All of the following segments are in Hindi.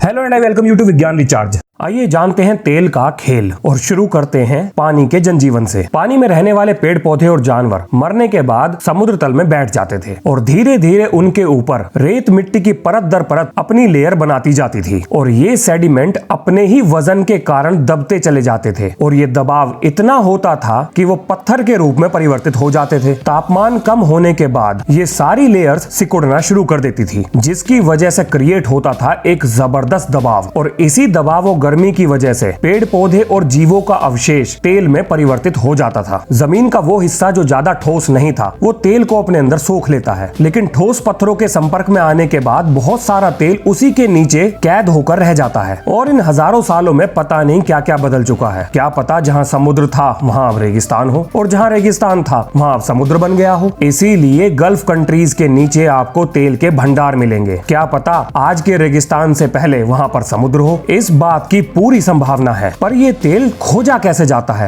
Hello and I welcome you to Vigyan recharge. आइए जानते हैं तेल का खेल और शुरू करते हैं पानी के जनजीवन से। पानी में रहने वाले पेड़ पौधे और जानवर मरने के बाद समुद्र तल में बैठ जाते थे और धीरे धीरे उनके ऊपर रेत मिट्टी की परत दर परत अपनी लेयर बनाती जाती थी और ये सेडिमेंट अपने ही वजन के कारण दबते चले जाते थे और ये दबाव इतना होता था कि वो पत्थर के रूप में परिवर्तित हो जाते थे। तापमान कम होने के बाद ये सारी लेयर्स सिकुड़ना शुरू कर देती थी, जिसकी वजह से क्रिएट होता था एक जबरदस्त दबाव और इसी दबाव और गर्मी की वजह से पेड़ पौधे और जीवों का अवशेष तेल में परिवर्तित हो जाता था। जमीन का वो हिस्सा जो ज्यादा ठोस नहीं था वो तेल को अपने अंदर सोख लेता है, लेकिन ठोस पत्थरों के संपर्क में आने के बाद बहुत सारा तेल उसी के नीचे कैद होकर रह जाता है और इन हजारों सालों में पता नहीं क्या क्या बदल चुका है। क्या पता जहाँ समुद्र था वहाँ अब रेगिस्तान हो और जहाँ रेगिस्तान था वहाँ अब समुद्र बन गया हो। इसीलिए गल्फ कंट्रीज के नीचे आपको तेल के भंडार मिलेंगे। क्या पता आज के रेगिस्तान से पहले वहाँ पर समुद्र हो। इस बात की पूरी संभावना है, पर ये तेल खोजा कैसे जाता है?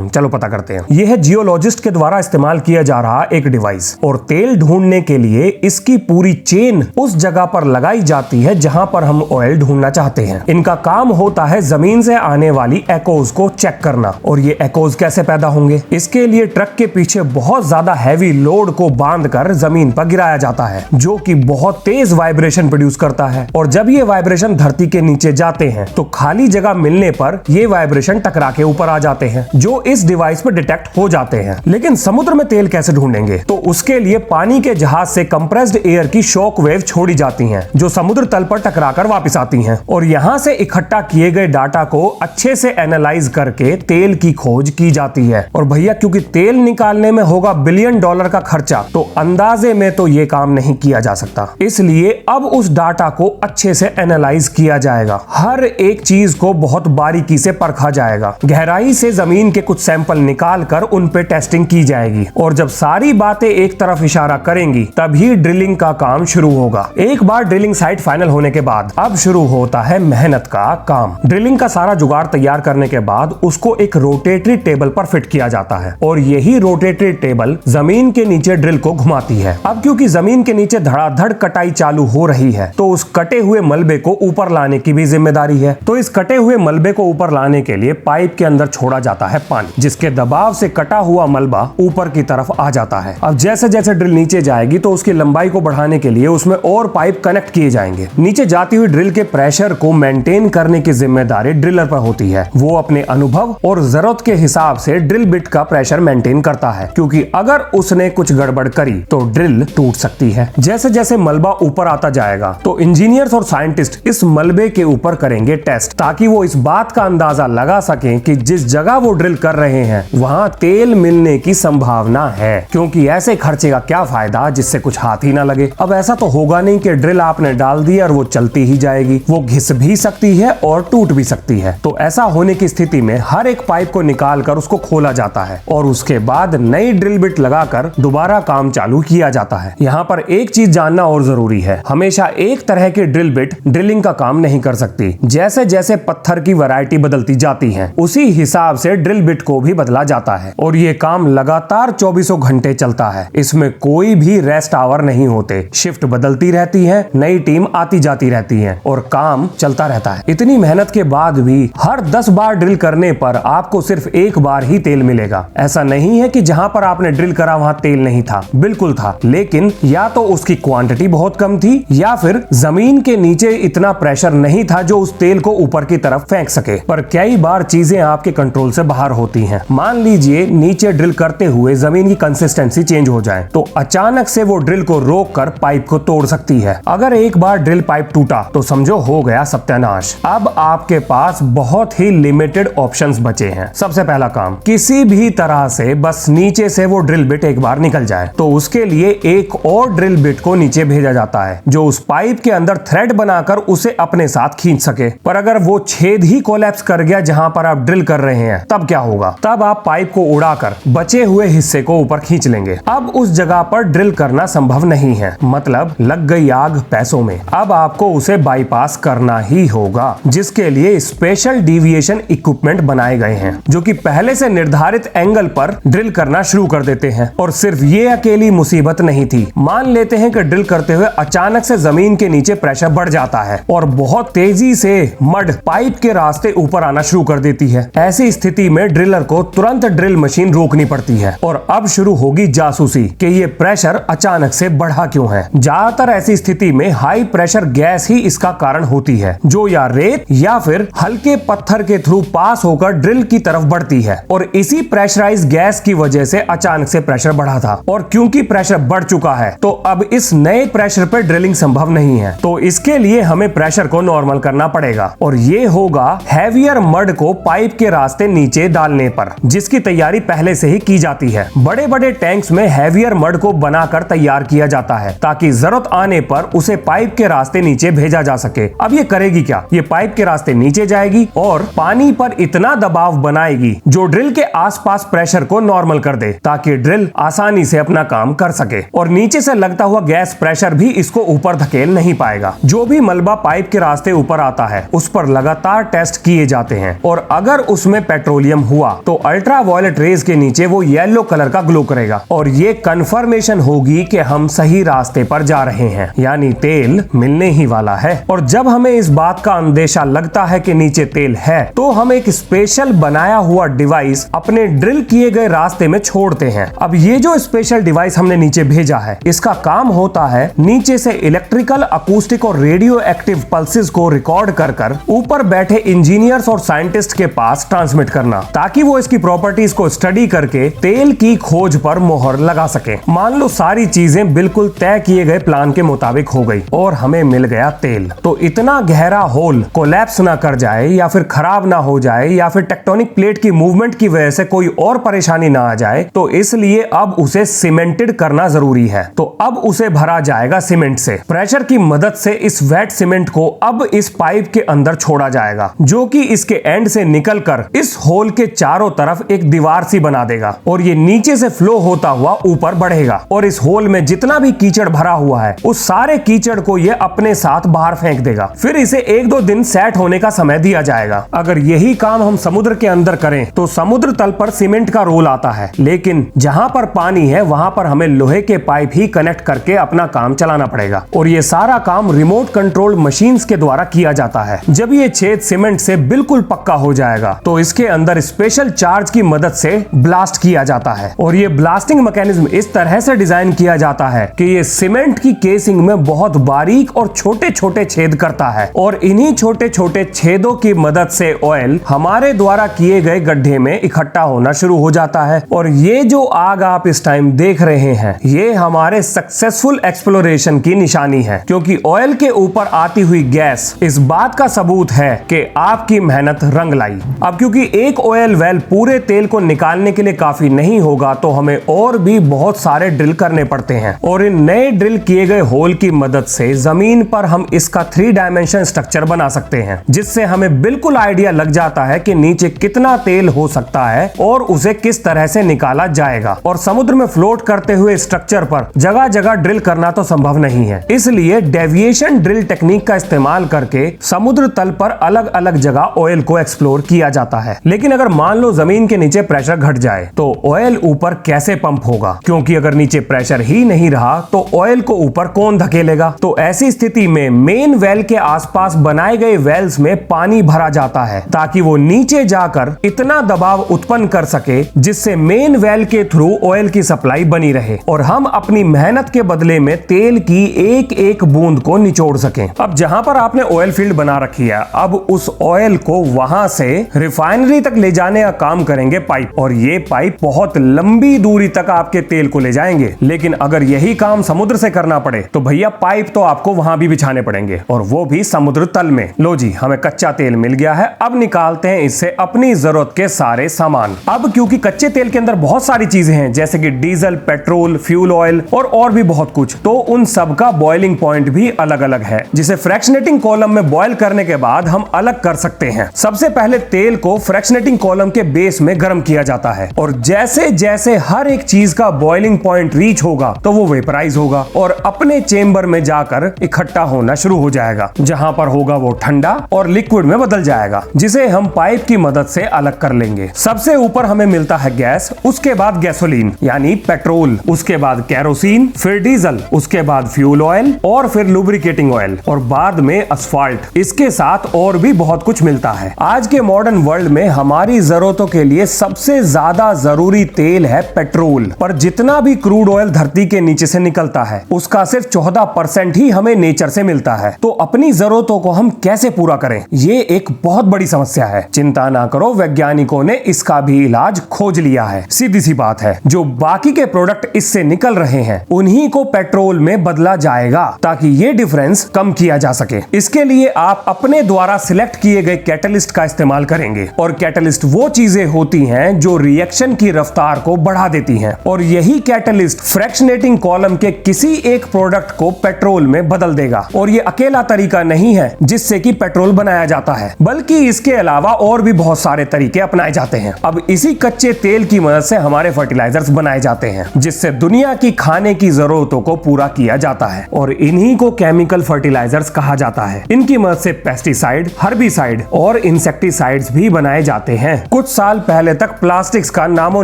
चलो पता करते हैं। यह है जियोलॉजिस्ट के द्वारा इस्तेमाल किया जा रहा एक डिवाइस और तेल ढूंढने के लिए इसकी पूरी चेन उस जगह पर लगाई जाती है जहां पर हम ऑयल ढूंढना चाहते हैं। इनका काम होता है जमीन से आने वाली एकोज को चेक करना। और ये एकोज कैसे पैदा होंगे? इसके लिए ट्रक के पीछे बहुत ज्यादा हैवी लोड को बांधकर जमीन पर गिराया जाता है, जो कि बहुत तेज वाइब्रेशन प्रोड्यूस करता है और जब ये वाइब्रेशन धरती के नीचे जाते हैं तो खाली जगह मिलने पर ये वाइब्रेशन टकरा के ऊपर आ जाते हैं, जो इस डिवाइस पर डिटेक्ट हो जाते हैं। लेकिन समुद्र में तेल कैसे ढूंढेंगे? तो उसके लिए पानी के जहाज से कंप्रेस्ड एयर की शॉक वेव छोड़ी जाती हैं, जो समुद्र तल पर टकराकर वापस आती हैं और यहां से इकट्ठा किए गए डाटा को अच्छे से एनालाइज करके तेल की खोज की जाती है। और भैया क्योंकि तेल निकालने में होगा $1 बिलियन का खर्चा, तो अंदाजे में तो ये काम नहीं किया जा सकता। इसलिए अब उस डाटा को अच्छे से एनालाइज किया जाएगा, हर एक चीज को बहुत बारीकी से परखा जाएगा, गहराई से जमीन के कुछ सैंपल निकाल कर उन पे टेस्टिंग की जाएगी और जब सारी बातें एक तरफ इशारा करेंगी तभी ड्रिलिंग का काम शुरू होगा। एक बार ड्रिलिंग साइट फाइनल होने के बाद अब शुरू होता है मेहनत का काम। ड्रिलिंग का सारा जुगाड़ तैयार करने के बाद उसको एक रोटेटरी टेबल पर फिट किया जाता है और यही रोटेटरी टेबल जमीन के नीचे ड्रिल को घुमाती है। अब क्योंकि जमीन के नीचे धड़ाधड़ कटाई चालू हो रही है तो उस कटे हुए मलबे को ऊपर लाने की भी जिम्मेदारी है। तो इस कटे हुए मलबे को ऊपर लाने के लिए पाइप के अंदर छोड़ा जाता है पानी, जिसके दबाव से कटा हुआ मलबा ऊपर की तरफ आ जाता है। अब जैसे जैसे ड्रिल नीचे जाएगी तो उसकी लंबाई को बढ़ाने के लिए उसमें और पाइप कनेक्ट किए जाएंगे। नीचे जाती हुई ड्रिल के प्रेशर को मेंटेन करने की जिम्मेदारी ड्रिलर पर होती है। वो अपने अनुभव और जरूरत के हिसाब से ड्रिल बिट का प्रेशर मेंटेन करता है, क्योंकि अगर उसने कुछ गड़बड़ करी तो ड्रिल टूट सकती है। जैसे जैसे मलबा ऊपर आता जाएगा तो इंजीनियर्स और साइंटिस्ट इस मलबे के ऊपर करेंगे टेस्ट, ताकि वो इस बात का अंदाजा लगा सकें कि जिस जगह वो ड्रिल कर रहे हैं वहां तेल मिलने की संभावना है, क्योंकि ऐसे खर्चे का क्या फायदा जिससे कुछ हाथ ही ना लगे। अब ऐसा तो होगा नहीं कि ड्रिल आपने डाल दी और वो चलती ही जाएगी, वो घिस भी सकती है और टूट भी सकती है। तो ऐसा होने की स्थिति में हर एक पाइप को निकालकर उसको खोला जाता है और उसके बाद नई ड्रिल बिट लगाकर दोबारा काम चालू किया जाता है। यहाँ पर एक चीज जानना और जरूरी है, हमेशा एक तरह की ड्रिल बिट ड्रिलिंग का काम नहीं कर सकती। जैसे जैसे पत्थर की वैरायटी बदलती जाती है उसी हिसाब से ड्रिल बिट को भी बदला जाता है और ये काम लगातार 24 घंटे चलता है। इसमें कोई भी रेस्ट आवर नहीं होते, शिफ्ट बदलती रहती है, नई टीम आती जाती रहती है और काम चलता रहता है। इतनी मेहनत के बाद भी हर 10 बार ड्रिल करने पर आपको सिर्फ एक बार ही तेल मिलेगा। ऐसा नहीं है कि जहां पर आपने ड्रिल करा वहां तेल नहीं था, बिल्कुल था, लेकिन या तो उसकी क्वांटिटी बहुत कम थी या फिर जमीन के नीचे इतना प्रेशर नहीं था जो उस तेल को ऊपर की तरफ फेंक सके। पर कई बार चीजें आपके कंट्रोल से बाहर होती हैं। मान लीजिए नीचे ड्रिल करते हुए जमीन की कंसिस्टेंसी चेंज हो जाए तो अचानक से वो ड्रिल को रोक कर पाइप को तोड़ सकती है। अगर एक बार ड्रिल पाइप टूटा तो समझो हो गया सत्यानाश। अब आपके पास बहुत ही लिमिटेड ऑप्शंस बचे हैं। सबसे पहला काम, किसी भी तरह से बस नीचे से वो ड्रिल बिट एक बार निकल जाए, तो उसके लिए एक और ड्रिल बिट को नीचे भेजा जाता है जो उस पाइप के अंदर थ्रेड बनाकर उसे अपने साथ खींच सके। पर अगर अगर वो छेद ही कोलैप्स कर गया जहां पर आप ड्रिल कर रहे हैं, तब क्या होगा? तब आप पाइप को उड़ाकर बचे हुए हिस्से को ऊपर खींच लेंगे। अब उस जगह पर ड्रिल करना संभव नहीं है, मतलब लग गई आग पैसों में। अब आपको उसे बाईपास करना ही होगा, जिसके लिए स्पेशल डिविएशन इक्विपमेंट बनाए गए हैं, जो कि पहले से निर्धारित एंगल पर ड्रिल करना शुरू कर देते हैं। और सिर्फ ये अकेली मुसीबत नहीं थी। मान लेते हैं कि ड्रिल करते हुए अचानक से जमीन के नीचे प्रेशर बढ़ जाता है और बहुत तेजी से मड पाइप के रास्ते ऊपर आना शुरू कर देती है। ऐसी स्थिति में ड्रिलर को तुरंत ड्रिल मशीन रोकनी पड़ती है और अब शुरू होगी जासूसी कि ये प्रेशर अचानक से बढ़ा क्यों है। ज्यादातर ऐसी स्थिति में हाई प्रेशर गैस ही इसका कारण होती है, जो या रेत या फिर हल्के पत्थर के थ्रू पास होकर ड्रिल की तरफ बढ़ती है। और इसी प्रेशराइज गैस की वजह से अचानक से प्रेशर बढ़ा था, और क्योंकि प्रेशर बढ़ चुका है तो अब इस नए प्रेशर पर ड्रिलिंग संभव नहीं है। तो इसके लिए हमें प्रेशर को नॉर्मल करना पड़ेगा, और ये होगा हैवियर मड को पाइप के रास्ते नीचे डालने पर, जिसकी तैयारी पहले से ही की जाती है। बड़े बड़े टैंक्स में हैवियर मड को बनाकर तैयार किया जाता है ताकि जरूरत आने पर उसे पाइप के रास्ते नीचे भेजा जा सके। अब ये करेगी क्या? ये पाइप के रास्ते नीचे जाएगी और पानी पर इतना दबाव बनाएगी जो ड्रिल के आसपास प्रेशर को नॉर्मल कर दे, ताकि ड्रिल आसानी से अपना काम कर सके और नीचे से लगता हुआ गैस प्रेशर भी इसको ऊपर धकेल नहीं पाएगा। जो भी मलबा पाइप के रास्ते ऊपर आता है उस पर लगातार टेस्ट किए जाते हैं, और अगर उसमें पेट्रोलियम हुआ तो अल्ट्रा वायलेट रेज के नीचे वो येलो कलर का ग्लो करेगा, और ये कंफर्मेशन होगी कि हम सही रास्ते पर जा रहे हैं, यानी तेल मिलने ही वाला है। और जब हमें इस बात का अंदेशा लगता है कि नीचे तेल है, तो हम एक स्पेशल बनाया हुआ डिवाइस अपने ड्रिल किए गए रास्ते में छोड़ते हैं। अब ये जो स्पेशल डिवाइस हमने नीचे भेजा है, इसका काम होता है नीचे से इलेक्ट्रिकल, अकूस्टिक और रेडियो एक्टिव पल्सेस को रिकॉर्ड कर ऊपर बैठे इंजीनियर्स और साइंटिस्ट के पास ट्रांसमिट करना, ताकि वो इसकी प्रॉपर्टीज को स्टडी करके तेल की खोज पर मोहर लगा सके। मान लो सारी चीजें बिल्कुल तय किए गए प्लान के मुताबिक हो गई और हमें मिल गया तेल, तो इतना गहरा होल कोलैप्स ना कर जाए या फिर खराब ना हो जाए या फिर टेक्टोनिक प्लेट की मूवमेंट की वजह से कोई और परेशानी ना आ जाए, तो इसलिए अब उसे सीमेंटेड करना जरूरी है। तो अब उसे भरा जाएगा सीमेंट से। प्रेशर की मदद से इस वेट सीमेंट को अब इस पाइप के अंदर छोड़ा जाएगा, जो कि इसके एंड से निकलकर इस होल के चारों तरफ एक दीवार सी बना देगा, और ये नीचे से फ्लो होता हुआ ऊपर बढ़ेगा और इस होल में जितना भी कीचड़ भरा हुआ है उस सारे कीचड़ को ये अपने साथ बाहर फेंक देगा। फिर इसे 1-2 दिन सेट होने का समय दिया जाएगा। अगर यही काम हम समुद्र के अंदर करें तो समुद्र तल पर सीमेंट का रोल आता है, लेकिन जहां पर पानी है वहां पर हमें लोहे के पाइप ही कनेक्ट करके अपना काम चलाना पड़ेगा, और ये सारा काम रिमोट कंट्रोल मशीन्स के द्वारा किया जाता है। जब ये छेद सीमेंट से बिल्कुल पक्का हो जाएगा तो इसके अंदर स्पेशल चार्ज की मदद से ब्लास्ट किया जाता है, और ये ब्लास्टिंग मैकेनिज्म इस तरह से डिजाइन किया जाता है कि ये सीमेंट की केसिंग में बहुत बारीक और छोटे छोटे छेद करता है, और इन्हीं छोटे छोटे छेदों की मदद से ऑयल हमारे द्वारा किए गए गड्ढे में इकट्ठा होना शुरू हो जाता है। और ये जो आग आप इस टाइम देख रहे हैं, ये हमारे सक्सेसफुल एक्सप्लोरेशन की निशानी है, क्योंकि ऑयल के ऊपर आती हुई गैस इस बात का सबूत है कि आपकी मेहनत रंग लाई। अब क्योंकि एक ऑयल वेल पूरे तेल को निकालने के लिए काफी नहीं होगा, तो हमें और भी बहुत सारे ड्रिल करने पड़ते हैं, और इन नए ड्रिल किए गए होल की मदद से जमीन पर हम इसका 3 डायमेंशन स्ट्रक्चर बना सकते हैं, जिससे हमें बिल्कुल आइडिया लग जाता है कि नीचे कितना तेल हो सकता है और उसे किस तरह से निकाला जाएगा। और समुद्र में फ्लोट करते हुए स्ट्रक्चर पर जगह जगह ड्रिल करना तो संभव नहीं है, इसलिए डेविएशन ड्रिल टेक्निक का इस्तेमाल करके समुद्र तल पर अलग अलग जगह ऑयल को एक्सप्लोर किया जाता है। लेकिन अगर मान लो जमीन के नीचे प्रेशर घट जाए तो ऑयल ऊपर कैसे पंप होगा, क्योंकि अगर नीचे प्रेशर ही नहीं रहा तो ऑयल को ऊपर कौन धकेलेगा। तो ऐसी स्थिति में मेन वेल के आसपास बनाए गए वेल्स में पानी भरा जाता है, ताकि वो नीचे जाकर इतना दबाव उत्पन्न कर सके जिससे मेन वेल के थ्रू ऑयल की सप्लाई बनी रहे और हम अपनी मेहनत के बदले में तेल की एक एक बूंद को निचोड़ सकें। अब जहां पर आपने ऑयल फील्ड बना रखी है, अब उस ऑयल को वहां से रिफाइनरी तक ले जाने का काम करेंगे पाइप, और ये पाइप बहुत लंबी दूरी तक आपके तेल को ले जाएंगे। लेकिन अगर यही काम समुद्र से करना पड़े तो भैया पाइप तो आपको वहां भी बिछाने पड़ेंगे, और वो भी समुद्र तल में। लो जी, हमें कच्चा तेल मिल गया है, अब निकालते हैं इससे अपनी जरूरत के सारे सामान। अब क्योंकि कच्चे तेल के अंदर बहुत सारी चीजें हैं, जैसे कि डीजल, पेट्रोल, फ्यूल ऑयल और भी बहुत कुछ, तो उन सब का बॉइलिंग पॉइंट भी अलग अलग है, जिसे फ्रैक्शनेटिंग कॉलम में बॉयल करने के बाद हम अलग कर सकते हैं। सबसे पहले तेल को फ्रैक्शनेटिंग कॉलम के बेस में गर्म किया जाता है और जैसे जैसे हर एक चीज का बॉइलिंग पॉइंट रीच होगा तो वो वेपराइज होगा और अपने चेंबर में जाकर इकट्ठा होना शुरू हो जाएगा, जहां पर होगा वो ठंडा और लिक्विड में बदल जाएगा, जिसे हम पाइप की मदद से अलग कर लेंगे। सबसे ऊपर हमें मिलता है गैस, उसके बाद गैसोलीन यानी पेट्रोल, उसके बाद केरोसिन, फिर डीजल, उसके बाद फ्यूल ऑयल और फिर लुब्रिकेटिंग ऑयल और बाद में असफाल्ट। इसके साथ और भी बहुत कुछ मिलता है। आज के मॉडर्न वर्ल्ड में हमारी जरूरतों के लिए सबसे ज्यादा जरूरी तेल है पेट्रोल, पर जितना भी क्रूड ऑयल धरती के नीचे से निकलता है उसका सिर्फ 14% ही हमें नेचर से मिलता है। तो अपनी जरूरतों को हम कैसे पूरा करें, ये एक बहुत बड़ी समस्या है। चिंता ना करो, वैज्ञानिकों ने इसका भी इलाज खोज लिया है। सीधी सी बात है, जो बाकी के प्रोडक्ट इससे निकल रहे हैं उन्हीं को पेट्रोल में बदला जाएगा ताकि ये डिफरेंस कम किया जा सके। इसके लिए आप अपने द्वारा सिलेक्ट किए गए कैटलिस्ट का इस्तेमाल करेंगे और कैटलिस्ट वो चीजें होती हैं जो रिएक्शन की रफ्तार को बढ़ा देती हैं और यही कैटलिस्ट फ्रैक्शनेटिंग कॉलम के किसी एक प्रोडक्ट को पेट्रोल में बदल देगा। और ये अकेला तरीका नहीं है जिससे कि पेट्रोल बनाया जाता है, बल्कि इसके अलावा और भी बहुत सारे तरीके अपनाए जाते हैं। अब इसी कच्चे तेल की मदद से हमारे फर्टिलाइजर्स बनाए जाते हैं जिससे दुनिया की खाने की जरूरतों को पूरा किया जाता है और इन्हीं को केमिकल फर्टिलाइजर्स कहा जाता है। इनकी मदद से पेस्टिसाइड, हर्बिसाइड और इंसेक्टिसाइड्स भी बनाए जाते हैं। कुछ साल पहले तक प्लास्टिक्स का नामो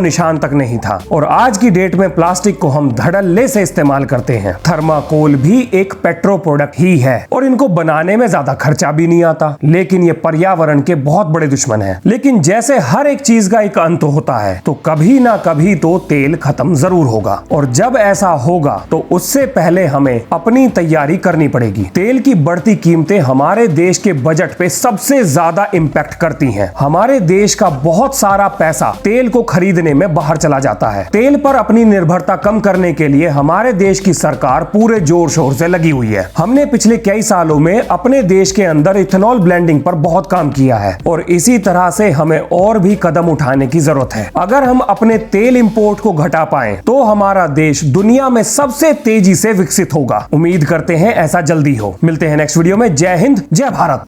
निशान तक नहीं था और आज की डेट में प्लास्टिक को हम धड़ल्ले से इस्तेमाल करते हैं। थर्माकोल भी एक पेट्रो प्रोडक्ट ही है और इनको बनाने में ज्यादा खर्चा भी नहीं आता, लेकिन ये पर्यावरण के बहुत बड़े दुश्मन हैं। लेकिन जैसे हर एक चीज का एक अंत होता है तो कभी ना कभी तो तेल खत्म जरूर होगा और जब ऐसा होगा तो उससे पहले हमें अपनी तैयारी करनी पड़ेगी। तेल की बढ़ती कीमतें हमारे देश के बजट पे सबसे ज्यादा इंपैक्ट करती हैं। हमारे देश का बहुत सारा पैसा तेल को खरीदने में बाहर चला जाता है। तेल पर अपनी निर्भरता कम करने के लिए हमारे देश की सरकार पूरे जोर शोर से लगी हुई है। हमने पिछले कई सालों में अपने देश के अंदर इथेनॉल ब्लेंडिंग पर बहुत काम किया है और इसी तरह से हमें और भी कदम उठाने की जरूरत है। अगर हम अपने तेल इंपोर्ट को घटा पाएं तो हमारा देश दुनिया में सबसे तेजी से विकसित होगा। उम्मीद करते हैं ऐसा जल्दी हो। मिलते हैं नेक्स्ट वीडियो में। जय हिंद, जय भारत।